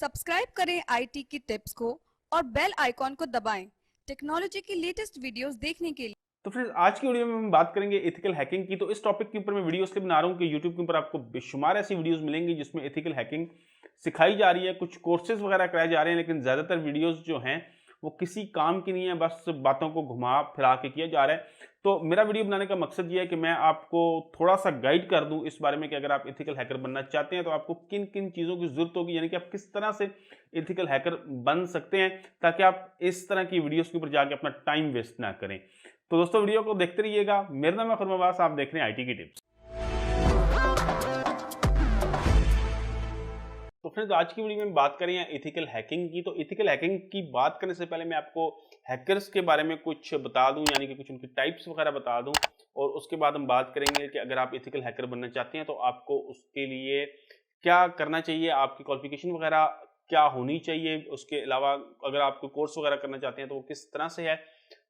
Subscribe करें IT की tips को और बेल आइकॉन को दबाएं टेक्नोलॉजी की लेटेस्ट वीडियोस देखने के लिए। तो फ्रेंड्स आज की वीडियो में हम बात करेंगे एथिकल हैकिंग की। तो इस टॉपिक के ऊपर मैं वीडियो इसलिए बना रहा हूँ कि यूट्यूब के ऊपर आपको बेशुमार ऐसी वीडियोस मिलेंगी जिसमें एथिकल हैकिंग सिखाई जा रही है, कुछ कोर्सेज वगैरह कराए जा रहे हैं, लेकिन ज़्यादातर वीडियोस जो हैं वो किसी काम की नहीं है, बस बातों को घुमा फिरा के किया जा रहा है। तो मेरा वीडियो बनाने का मकसद ये है कि मैं आपको थोड़ा सा गाइड कर दूं इस बारे में कि अगर आप एथिकल हैकर बनना चाहते हैं तो आपको किन किन चीज़ों की जरूरत होगी, यानी कि आप किस तरह से एथिकल हैकर बन सकते हैं ताकि आप इस तरह की वीडियोस के ऊपर जाके अपना टाइम वेस्ट ना करें। तो दोस्तों वीडियो को देखते रहिएगा। मेरा नाम है खुरमा अब्बास, आप देख रहे हैं आईटी की टिप्स। तो फ्रेंड्स आज की वीडियो में बात करें एथिकल हैकिंग की। तो एथिकल हैकिंग की बात करने से पहले मैं आपको हैकर्स के बारे में कुछ बता दूं, यानी कि कुछ उनकी टाइप्स वगैरह बता दूं, और उसके बाद हम बात करेंगे कि अगर आप एथिकल हैकर बनना चाहते हैं तो आपको उसके लिए क्या करना चाहिए, आपकी क्वालिफिकेशन वगैरह क्या होनी चाहिए, उसके अलावा अगर आप कोई कोर्स वगैरह करना चाहते हैं तो वो किस तरह से है।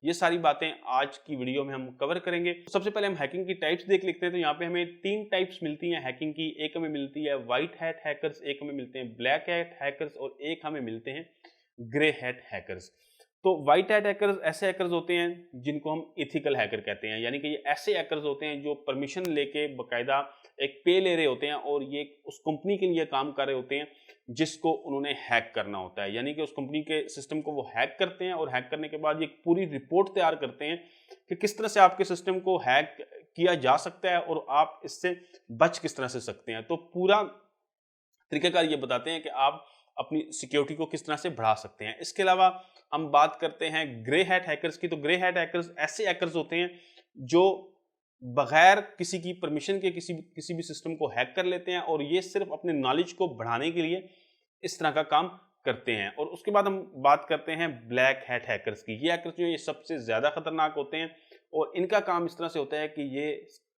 ये सारी बातें आज की वीडियो में हम कवर करेंगे। तो सबसे पहले हम हैकिंग की टाइप्स देख लेते हैं। तो यहाँ पे हमें 3 टाइप्स मिलती हैं हैकिंग की। एक हमें मिलती है व्हाइट हैट हैकर्स, एक हमें मिलते हैं ब्लैक हैट हैकर्स, और एक हमें मिलते हैं ग्रे हैट हैकर्स। तो व्हाइट हैट हैकर्स ऐसे हैकर्स होते हैं जिनको हम एथिकल हैकर कहते हैं, यानी कि ये ऐसे हैकर्स होते हैं जो परमिशन लेके बकायदा एक पे ले रहे होते हैं और ये उस कंपनी के लिए काम कर रहे होते हैं जिसको उन्होंने हैक करना होता है। यानी कि उस कंपनी के सिस्टम को वो हैक करते हैं और हैक करने के बाद एक पूरी रिपोर्ट तैयार करते हैं कि किस तरह से आपके सिस्टम को हैक किया जा सकता है और आप इससे बच किस तरह से सकते हैं। तो पूरा तरीकाकार ये बताते हैं कि आप अपनी सिक्योरिटी को किस तरह से बढ़ा सकते हैं। इसके अलावा हम बात करते हैं ग्रे हैट हैकर्स की। तो ग्रे हैट हैकर्स ऐसे हैकर्स होते हैं जो बगैर किसी की परमिशन के किसी भी सिस्टम को हैक कर लेते हैं और ये सिर्फ अपने नॉलेज को बढ़ाने के लिए इस तरह का काम करते हैं। और उसके बाद हम बात करते हैं ब्लैक हैट हैकर्स की। ये हैकर्स जो ये सबसे ज्यादा खतरनाक होते हैं और इनका काम इस तरह से होता है कि ये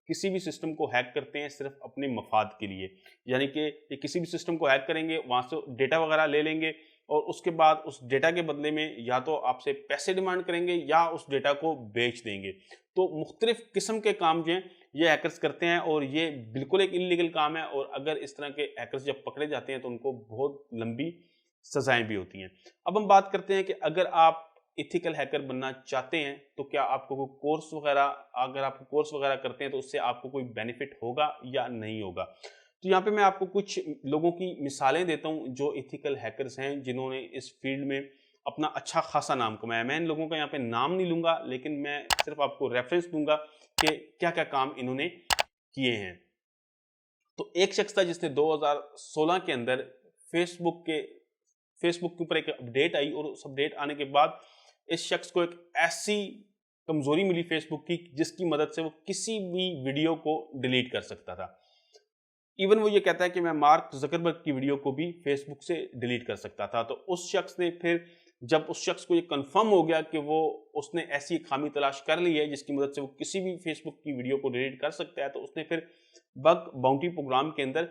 किसी भी सिस्टम को हैक करते हैं सिर्फ अपने मफाद के लिए। यानी कि ये किसी भी सिस्टम को हैक करेंगे, वहां से डेटा वगैरह ले लेंगे और उसके बाद उस डेटा के बदले में या तो आपसे पैसे डिमांड करेंगे या उस डेटा को बेच देंगे। तो मुख्तलिफ किस्म के काम जो हैं ये हैकर्स करते हैं और ये बिल्कुल एक इलीगल काम है, और अगर इस तरह के हैकर्स जब पकड़े जाते हैं तो उनको बहुत लंबी सजाएं भी होती हैं। अब हम बात करते हैं कि अगर आप एथिकल हैकर बनना चाहते हैं तो क्या आपको कोई कोर्स वगैरह, अगर आप कोर्स वगैरह करते हैं तो उससे आपको कोई बेनिफिट होगा या नहीं होगा। तो यहाँ पे मैं आपको कुछ लोगों की मिसालें देता हूँ जो एथिकल हैकर्स हैं जिन्होंने इस फील्ड में अपना अच्छा खासा नाम कमाया। मैं इन लोगों का यहाँ पे नाम नहीं लूंगा, लेकिन मैं सिर्फ आपको रेफरेंस दूंगा कि क्या क्या काम इन्होंने किए हैं। तो एक शख्स था जिसने 2016 के अंदर फेसबुक के ऊपर एक अपडेट आई, और उस अपडेट आने के बाद इस शख्स को एक ऐसी कमजोरी मिली फेसबुक की जिसकी मदद से वो किसी भी वीडियो को डिलीट कर सकता था। इवन वो ये कहता है कि मैं मार्क जकरबर्ग की वीडियो को भी फेसबुक से डिलीट कर सकता था। तो उस शख्स ने फिर, जब उस शख्स को ये कंफर्म हो गया कि उसने ऐसी खामी तलाश कर ली है जिसकी मदद से वो किसी भी फेसबुक की वीडियो को डिलीट कर सकता है, तो उसने फिर बग बाउंटी प्रोग्राम के अंदर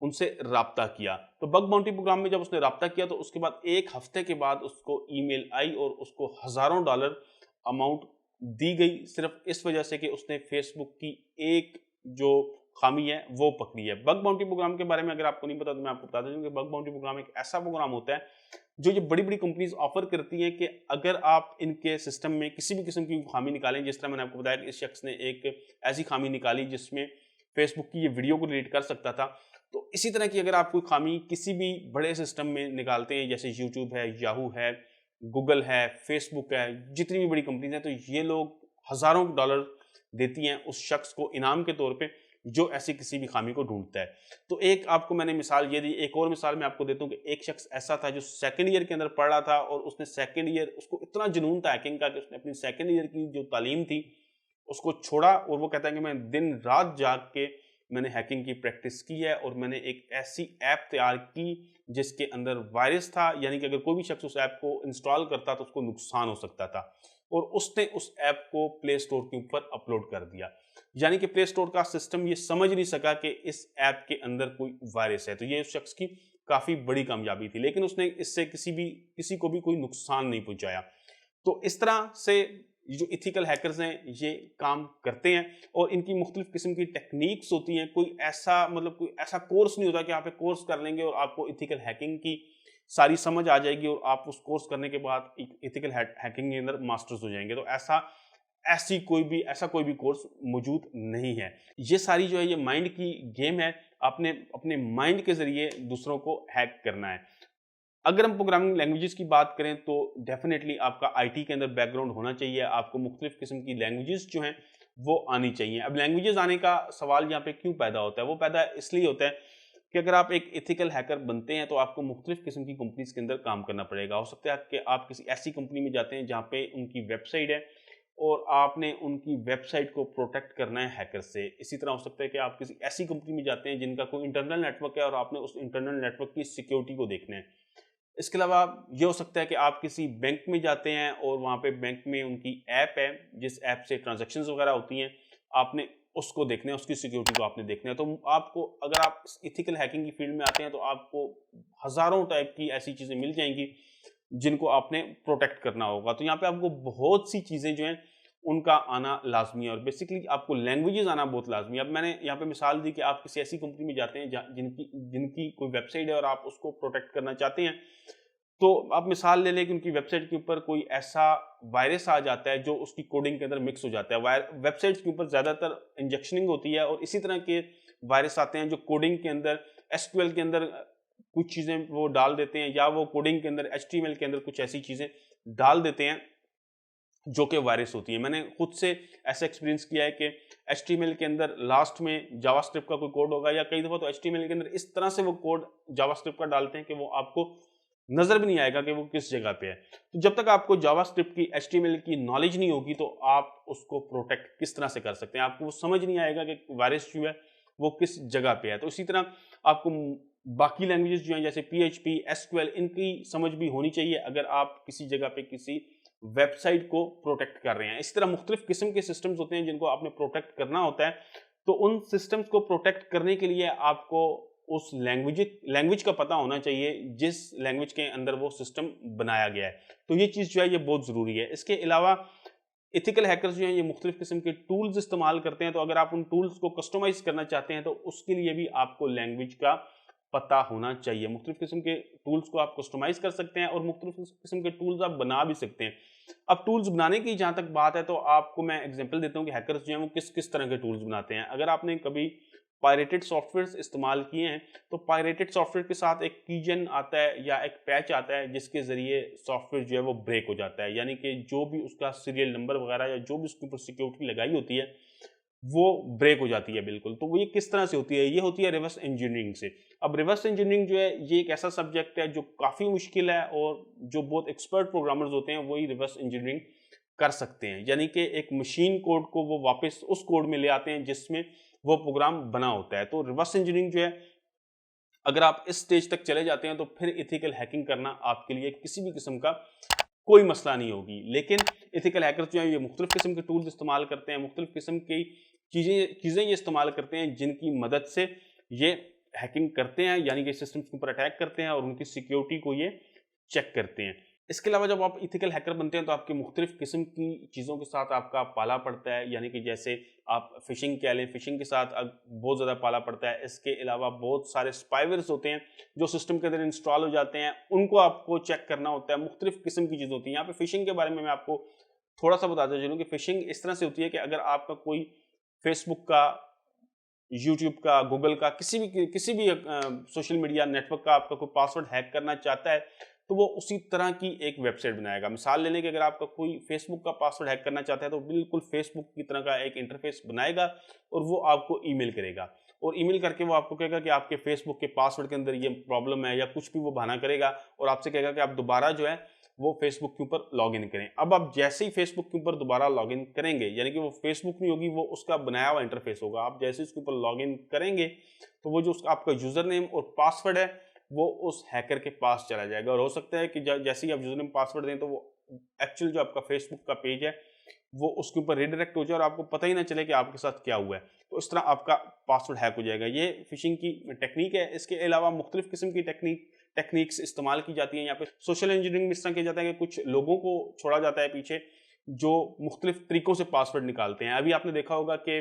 उनसे राब्ता किया। तो बग बाउंटी प्रोग्राम में जब उसने राब्ता किया तो उसके बाद 1 हफ्ते के बाद उसको ईमेल आई और उसको हजारों डॉलर अमाउंट दी गई, सिर्फ इस वजह से कि उसने फेसबुक की एक जो खामी है वो पकड़ी है। बग बाउंटी प्रोग्राम के बारे में अगर आपको नहीं पता तो मैं आपको बता दूं कि बग बाउंटी प्रोग्राम एक ऐसा प्रोग्राम होता है जो ये बड़ी बड़ी कंपनीज ऑफर करती हैं कि अगर आप इनके सिस्टम में किसी भी किस्म की खामी निकालें, जिस तरह मैंने आपको बताया कि इस शख्स ने एक ऐसी खामी निकाली जिसमें फेसबुक की ये वीडियो को डिलीट कर सकता था। तो इसी तरह की अगर आप कोई खामी किसी भी बड़े सिस्टम में निकालते हैं, जैसे यूट्यूब है, याहू है, गूगल है, फेसबुक है, जितनी भी बड़ी कंपनीज हैं, तो ये लोग हजारों डॉलर देती हैं उस शख्स को इनाम के तौर पे जो ऐसी किसी भी खामी को ढूंढता है। तो एक आपको मैंने मिसाल ये दी, एक और मिसाल मैं आपको देता हूँ कि एक शख्स ऐसा था जो सेकंड ईयर के अंदर पढ़ रहा था और उसने सेकंड ईयर, उसको इतना जुनून था हैकिंग का कि उसने अपनी सेकंड ईयर की जो तालीम थी उसको छोड़ा, और वो कहता है कि मैं दिन रात जाग के मैंने हैकिंग की प्रैक्टिस की है और मैंने एक ऐसी ऐप तैयार की जिसके अंदर वायरस था, यानी कि अगर कोई भी शख्स उस ऐप को इंस्टॉल करता तो उसको नुकसान हो सकता था, और उसने उस ऐप को प्ले स्टोर के ऊपर अपलोड कर दिया। यानी कि प्ले स्टोर का सिस्टम ये समझ नहीं सका कि इस ऐप के अंदर कोई वायरस है। तो ये उस शख्स की काफी बड़ी कामयाबी थी, लेकिन उसने इससे किसी को भी कोई नुकसान नहीं पहुंचाया। तो इस तरह से ये जो इथिकल हैकर्स हैं ये काम करते हैं और इनकी मुख्तलिफ किस्म की टेक्निक्स होती हैं। कोई ऐसा कोर्स नहीं होता कि आप एक कोर्स कर लेंगे और आपको इथिकल हैकिंग की सारी समझ आ जाएगी और आप उस कोर्स करने के बाद इथिकल हैकिंग के अंदर मास्टर्स हो जाएंगे। तो ऐसा कोई भी कोर्स मौजूद नहीं है। ये सारी जो है ये माइंड की गेम है। आपने अपने माइंड के ज़रिए दूसरों को हैक करना है। अगर हम प्रोग्रामिंग लैंग्वेजेस की बात करें तो डेफिनेटली आपका आईटी के अंदर बैकग्राउंड होना चाहिए। आपको मुख्तलिफ किस्म की लैंग्वेजेस जो हैं वो आनी चाहिए। अब लैंग्वेजेस आने का सवाल यहाँ पे क्यों पैदा होता है? वो पैदा इसलिए होता है कि अगर आप एक एथिकल हैकर बनते हैं तो आपको मुख्तलिफ किस्म की कंपनीज के अंदर काम करना पड़ेगा। हो सकता है कि आप किसी ऐसी कंपनी में जाते हैं जहाँ पे उनकी वेबसाइट है और आपने उनकी वेबसाइट को प्रोटेक्ट करना है हैकर से। इसी तरह हो सकता है कि आप किसी ऐसी कंपनी में जाते हैं जिनका कोई इंटरनल नेटवर्क है और आपने उस इंटरनल नेटवर्क की सिक्योरिटी को देखना है। इसके अलावा ये हो सकता है कि आप किसी बैंक में जाते हैं और वहाँ पे बैंक में उनकी ऐप है, जिस ऐप से ट्रांजैक्शंस वगैरह होती हैं, आपने उसको देखना है, उसकी सिक्योरिटी को आपने देखना है। तो आपको अगर आप एथिकल हैकिंग की फील्ड में आते हैं तो आपको हज़ारों टाइप की ऐसी चीज़ें मिल जाएँगी जिनको आपने प्रोटेक्ट करना होगा। तो यहाँ पे आपको बहुत सी चीज़ें जो हैं उनका आना लाज़मी है और बेसिकली आपको लैंग्वेजेज़ आना बहुत लाज़मी है। अब मैंने यहाँ पे मिसाल दी कि आप किसी ऐसी कंपनी में जाते हैं जिनकी जिनकी कोई वेबसाइट है और आप उसको प्रोटेक्ट करना चाहते हैं। तो आप मिसाल ले लें कि उनकी वेबसाइट के ऊपर कोई ऐसा वायरस आ जाता है जो उसकी कोडिंग के अंदर मिक्स हो जाता है। वेबसाइट्स के ऊपर ज़्यादातर इंजेक्शनिंग होती है और इसी तरह के वायरस आते हैं जो कोडिंग के अंदर एसक्यूएल के अंदर कुछ चीज़ें वो डाल देते हैं या वो कोडिंग के अंदर एचटीएमएल के अंदर कुछ ऐसी चीज़ें डाल देते हैं जो कि वायरस होती है। मैंने खुद से ऐसा एक्सपीरियंस किया है कि एचटीएमएल के अंदर लास्ट में जावास्क्रिप्ट का कोई कोड होगा या कई दफ़ा तो एचटीएमएल के अंदर इस तरह से वो कोड जावास्क्रिप्ट का डालते हैं कि वो आपको नज़र भी नहीं आएगा कि वो किस जगह पे है। तो जब तक आपको जावास्क्रिप्ट की एचटीएमएल की नॉलेज नहीं होगी तो आप उसको प्रोटेक्ट किस तरह से कर सकते हैं? आपको वो समझ नहीं आएगा कि वायरस जो है वो किस जगह पे है। तो इसी तरह आपको बाकी लैंग्वेजेस जो हैं जैसे पीएचपी, एसक्यूएल इनकी समझ भी होनी चाहिए अगर आप किसी जगह पे किसी वेबसाइट को प्रोटेक्ट कर रहे हैं। इसी तरह मुख्तलिफ किस्म के सिस्टम्स होते हैं जिनको आपने प्रोटेक्ट करना होता है। तो उन सिस्टम्स को प्रोटेक्ट करने के लिए आपको उस लैंग्वेज का पता होना चाहिए जिस लैंग्वेज के अंदर वो सिस्टम बनाया गया है। तो ये चीज़ जो है ये बहुत ज़रूरी है। इसके अलावा एथिकल हैकर्स जो हैं ये मुख्तलिफ किस्म के टूल्स इस्तेमाल करते हैं। तो अगर आप उन टूल्स को कस्टमाइज़ करना चाहते हैं तो उसके लिए भी आपको लैंग्वेज का पता होना चाहिए। मुख्तलिफ किस्म के टूल्स को आप कस्टमाइज़ कर सकते हैं और मुख्तलिफ किस्म के टूल्स आप बना भी सकते हैं। अब टूल्स बनाने की जहाँ तक बात है तो आपको मैं एग्जांपल देता हूँ कि हैकर्स जो हैं वो किस तरह के टूल्स बनाते हैं। अगर आपने कभी पायरेटेड सॉफ्टवेयर्स इस्तेमाल किए हैं तो पायरेटेड सॉफ्टवेयर के साथ एक कीजन आता है या एक पैच आता है जिसके ज़रिए सॉफ्टवेयर जो है वो ब्रेक हो जाता है। यानी कि जो भी उसका सीरियल नंबर वगैरह या जो भी उसके ऊपर सिक्योरिटी लगाई होती है वो ब्रेक हो जाती है बिल्कुल। तो वो ये किस तरह से होती है? ये होती है रिवर्स इंजीनियरिंग से। अब रिवर्स इंजीनियरिंग जो है ये एक ऐसा सब्जेक्ट है जो काफ़ी मुश्किल है और जो बहुत एक्सपर्ट प्रोग्रामर्स होते हैं वही रिवर्स इंजीनियरिंग कर सकते हैं। यानी कि एक मशीन कोड को वो वापस उस कोड में ले आते हैं जिसमें वो प्रोग्राम बना होता है। तो रिवर्स इंजीनियरिंग जो है अगर आप इस स्टेज तक चले जाते हैं तो फिर एथिकल हैकिंग करना आपके लिए किसी भी किस्म का कोई मसला नहीं होगी। लेकिन एथिकल हैकर्स जो हैं ये मुख्तलिफ किस्म के टूल्स इस्तेमाल करते हैं, मुख्तलिफ किस्म की चीज़ें ये इस्तेमाल करते हैं जिनकी मदद से ये हैकिंग करते हैं, यानी कि सिस्टम्स के ऊपर अटैक करते हैं और उनकी सिक्योरिटी को ये चेक करते हैं। इसके अलावा जब आप एथिकल हैकर बनते हैं तो आपकी मुख्तलिफ किस्म की चीज़ों के साथ आपका पाला पड़ता है। यानी कि जैसे आप फ़िशिंग कह लें, फ़िशिंग के साथ बहुत ज़्यादा पाला पड़ता है। इसके अलावा बहुत सारे स्पाईवेयर्स होते हैं जो सिस्टम के अंदर इंस्टॉल हो जाते हैं, उनको आपको चेक करना होता है। मुख्तलिफ किस्म की चीज़ होती है। यहाँ पे फ़िशिंग के बारे में मैं आपको थोड़ा-सा बताता चलूँ कि फ़िशिंग इस तरह से होती है कि अगर आपका कोई फ़ेसबुक का, यूट्यूब का, गूगल का, किसी भी सोशल मीडिया नेटवर्क का आपका कोई पासवर्ड हैक करना चाहता है, तो वो उसी तरह की एक वेबसाइट बनाएगा। मिसाल ले लें कि अगर आपका कोई फेसबुक का पासवर्ड हैक करना चाहता है, तो बिल्कुल फेसबुक की तरह का एक इंटरफेस बनाएगा और वो आपको ईमेल करेगा। और ईमेल करके वो आपको कहेगा कि आपके फेसबुक के पासवर्ड के अंदर ये प्रॉब्लम है या कुछ भी वो बहाना करेगा और आपसे कहेगा कि आप दोबारा जो है वो फेसबुक के ऊपर लॉगिन करें। अब आप जैसे ही फेसबुक के ऊपर दोबारा लॉगिन करेंगे, यानी कि वो फेसबुक नहीं होगी, वो उसका बनाया हुआ इंटरफेस होगा। आप जैसे ही उसके ऊपर लॉगिन करेंगे तो वो जो आपका यूज़र नेम और पासवर्ड है वो उस हैकर के पास चला जाएगा और हो सकता है कि जैसे ही आप यूज़र नेम पासवर्ड दें तो वो एक्चुअल जो आपका फेसबुक का पेज है वो उसके ऊपर रिडायरेक्ट हो जाए और आपको पता ही ना चले कि आपके साथ क्या हुआ है। तो इस तरह आपका पासवर्ड हैक हो जाएगा। ये फिशिंग की टेक्निक है। इसके अलावा मुख्तलिफ किस्म की टेक्निक्स इस्तेमाल की जाती हैं। यहाँ पे सोशल इंजीनियरिंग में इस तरह किया जाता है कि कुछ लोगों को छोड़ा जाता है पीछे जो मुख्तलिफ तरीकों से पासवर्ड निकालते हैं। अभी आपने देखा होगा कि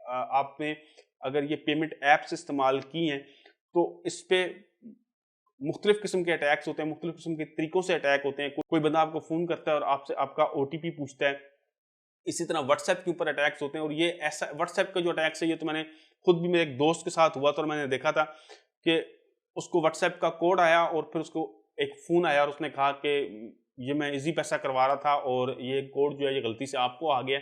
आपने अगर ये पेमेंट ऐप्स इस्तेमाल की हैं तो इस पे मुख्तलिफ किस्म के अटैक्स होते हैं, मुख्तलिफ किस्म के तरीकों से अटैक होते हैं। कोई बंदा आपको फ़ोन करता है और आपसे आपका ओटीपी पूछता है। इसी तरह व्हाट्सएप के ऊपर अटैक्स होते हैं और ये ऐसा व्हाट्सएप का जो अटैक्स है ये तो मैंने खुद भी मेरे एक दोस्त के साथ हुआ था और मैंने देखा था कि उसको व्हाट्सएप का कोड आया और फिर उसको एक फ़ोन आया और उसने कहा कि ये मैं इजी पैसा करवा रहा था और ये कोड जो है ये गलती से आपको आ गया,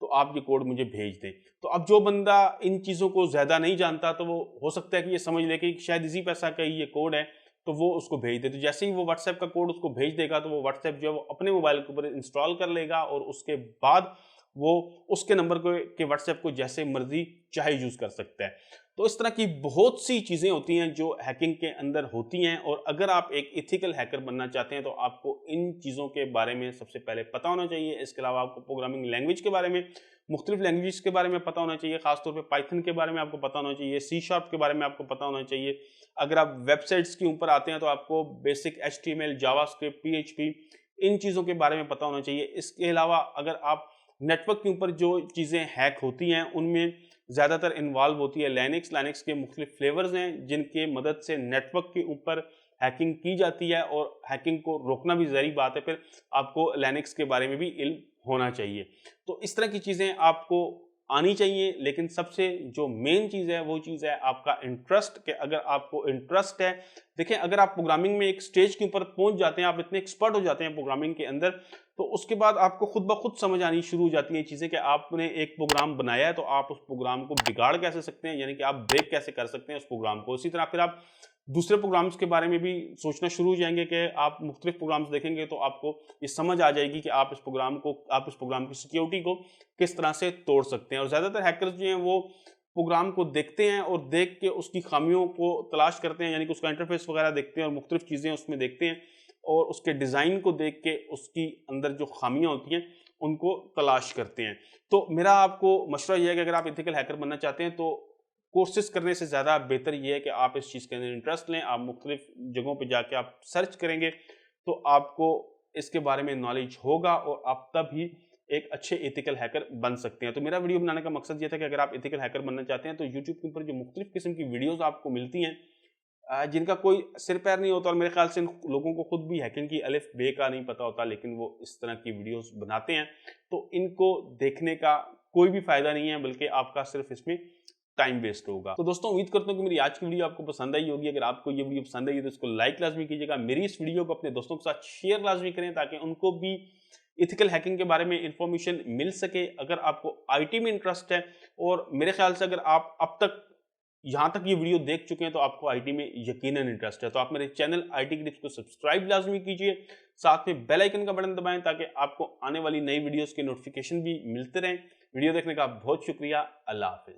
तो आप ये कोड मुझे भेज दें। तो अब जो बंदा इन चीज़ों को ज़्यादा नहीं जानता तो वो हो सकता है कि ये समझ ले कि शायद इजी पैसा का ही ये कोड है, तो वो उसको भेज दे। तो जैसे ही वो व्हाट्सएप का कोड उसको भेज देगा तो वो व्हाट्सएप जो है वो अपने मोबाइल के ऊपर इंस्टॉल कर लेगा और उसके बाद वो उसके नंबर को के व्हाट्सएप को जैसे मर्जी चाहे यूज़ कर सकता है। तो इस तरह की बहुत सी चीज़ें होती हैं जो हैकिंग के अंदर होती हैं और अगर आप एक एथिकल हैकर बनना चाहते हैं तो आपको इन चीज़ों के बारे में सबसे पहले पता होना चाहिए। इसके अलावा आपको प्रोग्रामिंग लैंग्वेज के बारे में, मुख्तलिफ लैंग्वेज के बारे में पता होना चाहिए, खासतौर पे पाइथन के बारे में आपको पता होना चाहिए, सी शार्प के बारे में आपको पता होना चाहिए। अगर आप वेबसाइट्स के ऊपर आते हैं तो आपको बेसिक एचटीएमएल, जावास्क्रिप्ट, पीएचपी इन चीज़ों के बारे में पता होना चाहिए। इसके अलावा अगर आप नेटवर्क के ऊपर जो चीज़ें हैक होती हैं उनमें ज़्यादातर इन्वॉल्व होती है लिनक्स। लिनक्स के मुख्तलिफ फ्लेवर्स हैं जिनके मदद से नेटवर्क के ऊपर हैकिंग की जाती है और हैकिंग को रोकना भी ज़रूरी बात है। फिर आपको लिनक्स के बारे में भी इल्म होना चाहिए। तो इस तरह की चीज़ें आपको आनी चाहिए, लेकिन सबसे जो मेन चीज़ है वो चीज़ है आपका इंटरेस्ट। कि अगर आपको इंटरेस्ट है, देखिए अगर आप प्रोग्रामिंग में एक स्टेज के ऊपर पहुंच जाते हैं, आप इतने एक्सपर्ट हो जाते हैं प्रोग्रामिंग के अंदर, तो उसके बाद आपको खुद ब खुद समझ आनी शुरू हो जाती हैं चीज़ें कि आपने एक प्रोग्राम बनाया है तो आप उस प्रोग्राम को बिगाड़ कैसे सकते हैं, यानी कि आप ब्रेक कैसे कर सकते हैं उस प्रोग्राम को। इसी तरह फिर आप दूसरे प्रोग्राम्स के बारे में भी सोचना शुरू हो जाएंगे कि आप मुख्तलिफ प्रोग्राम्स देखेंगे तो आपको ये समझ आ जाएगी कि आप इस प्रोग्राम की सिक्योरिटी को किस तरह से तोड़ सकते हैं। और ज़्यादातर हैकर्स जो हैं वो प्रोग्राम को देखते हैं और देख के उसकी खामियों को तलाश करते हैं, यानी कि उसका इंटरफेस वगैरह देखते हैं और मुख्तलिफ चीज़ें उसमें देखते हैं और उसके डिज़ाइन को देख के उसकी अंदर जो खामियां होती हैं उनको तलाश करते हैं। तो मेरा आपको मशवरा यह है कि अगर आप एथिकल हैकर बनना चाहते हैं तो कोर्सेज करने से ज़्यादा बेहतर ये है कि आप इस चीज़ के अंदर इंटरेस्ट लें। आप मुख्तलिफ जगहों पे जाके आप सर्च करेंगे तो आपको इसके बारे में नॉलेज होगा और आप तभी एक अच्छे एथिकल हैकर बन सकते हैं। तो मेरा वीडियो बनाने का मकसद ये था कि अगर आप एथिकल हैकर बनना चाहते हैं तो यूट्यूब के ऊपर जो मुख्तलिफ किस्म की वीडियोज़ आपको मिलती हैं जिनका कोई सिर पैर नहीं होता और मेरे ख्याल से लोगों को खुद भी हैकिंग की अलिफ बे का नहीं पता होता, लेकिन वो इस तरह की वीडियोस बनाते हैं, तो इनको देखने का कोई भी फायदा नहीं है, बल्कि आपका सिर्फ इसमें टाइम वेस्ट होगा। तो दोस्तों उम्मीद करता हूँ कि मेरी आज की वीडियो आपको पसंद आई होगी। अगर आपको ये वीडियो पसंद आई तो इसको लाइक लाजमी कीजिएगा। मेरी इस वीडियो को अपने दोस्तों के साथ शेयर लाजमी करें ताकि उनको भी इथिकल हैकिंग के बारे में इंफॉर्मेशन मिल सके। अगर आपको आईटी में इंटरेस्ट है और मेरे ख्याल से अगर आप अब तक यहाँ तक ये वीडियो देख चुके हैं तो आपको आईटी में यकीनन इंटरेस्ट है, तो आप मेरे चैनल आईटी टिप्स को सब्सक्राइब लाजमी कीजिए, साथ में बेल आइकन का बटन दबाएं ताकि आपको आने वाली नई वीडियोस के नोटिफिकेशन भी मिलते रहें। वीडियो देखने का बहुत शुक्रिया। अल्लाह हाफिज।